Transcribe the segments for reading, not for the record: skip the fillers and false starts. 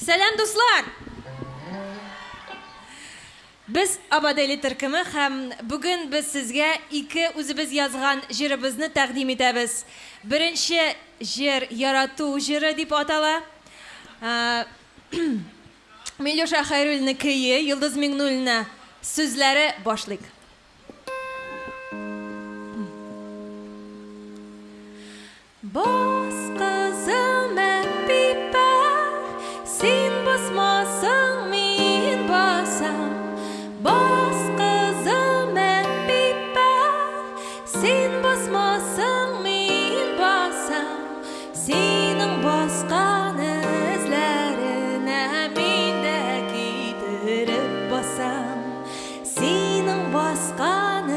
Selam dostlar. Biz Abadeli Türkümü hem bugün biz sizge iki özümüz yazgan jirimizni takdim etamiz. Birinchi jir yaratuv jiri deb atala. Milyosha Xayrulnikiyi, Yıldız Mignulni so'zlari boshlik. Bos qizim pipa, sen bosmasang men bosam. Bos qizim pipa, sen bosmasang men bosam. Sening bosgan izlarini menda kiydirib bosam. Sening bosgan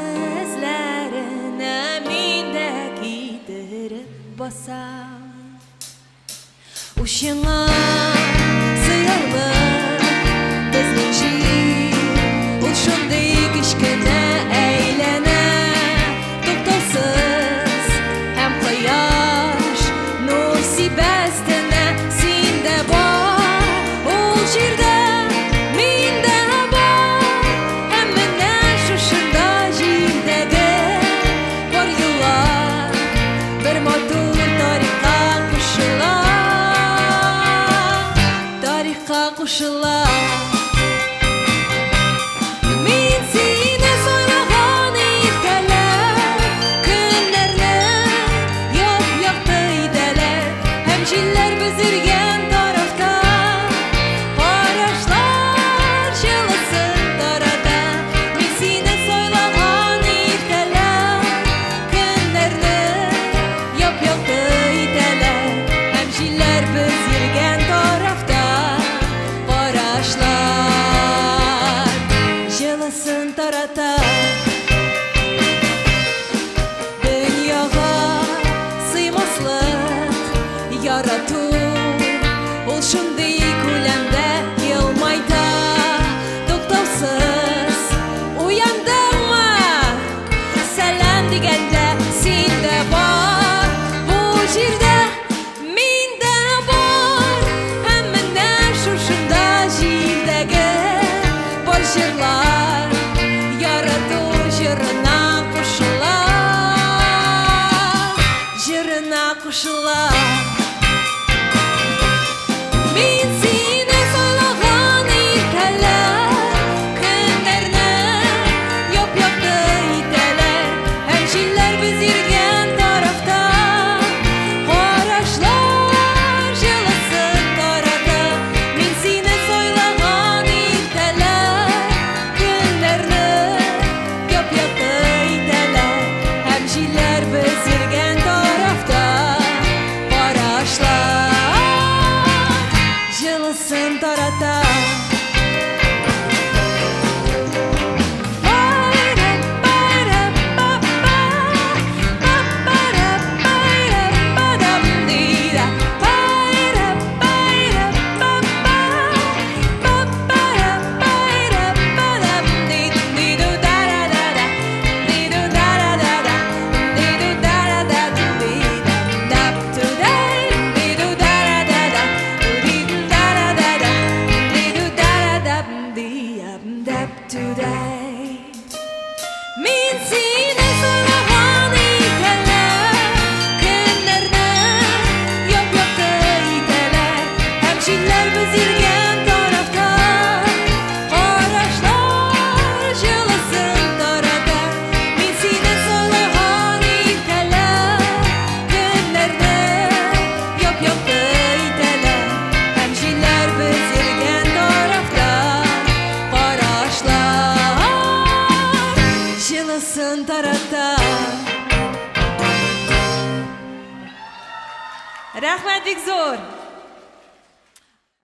izlarini menda kiydirib bosam. O'shingga suyarlar bizning she'r, u shunday kichkina aylanib to'xtovsiz ham quyosh nur sibastina senda bor, u she'rda menda bor, hammana shu shunday jildagi bor yillar bir motor tarixga qo'shilar. Men seni so'ylagan ertalab, kunlarni yop-yoqdi idalar, ham jillar biz yurgan tarafda, qarashlar jilsin tarada. Men seni so'ylagan ertalab, kunlarni yop-yoqdi idalar, ham jillar biz yurgan tarafda, qarashlar jilsin tarada. Dunyoga siymaslik yaratuv, ul shunday ko'lamda kelmaydi. To'xtovsiz uyandingmi? Salom deganda senda bor, bu yerda menda bor, hammana shu shunday jildagi bor she'rlar yaratuv jirina qo'shilar, jirina qo'shilar. Men seni so'ylagan ertalab, kunlarni yop-yoqdi idalar, ham jillar biz yurgan tarafda, qarashlar jilsin tarada. Men seni so'ylagan ertalab, kunlarni yop-yoqdi idalar, ham jillar biz yurgan tarafda, qarashlar jilsin tarada. Men seni so'ylagan ertalab, kunlarni yop-yoqdi idalar, ham jillar biz yurgan tarafda, qarashlar jilsin tarada. Men seni so'ylagan ertalab, kunlarni yop-yoqdi idalar, ham jillar biz yurgan tarafda, qarashlar jilsin tarada. Rahmat, bek zo'r.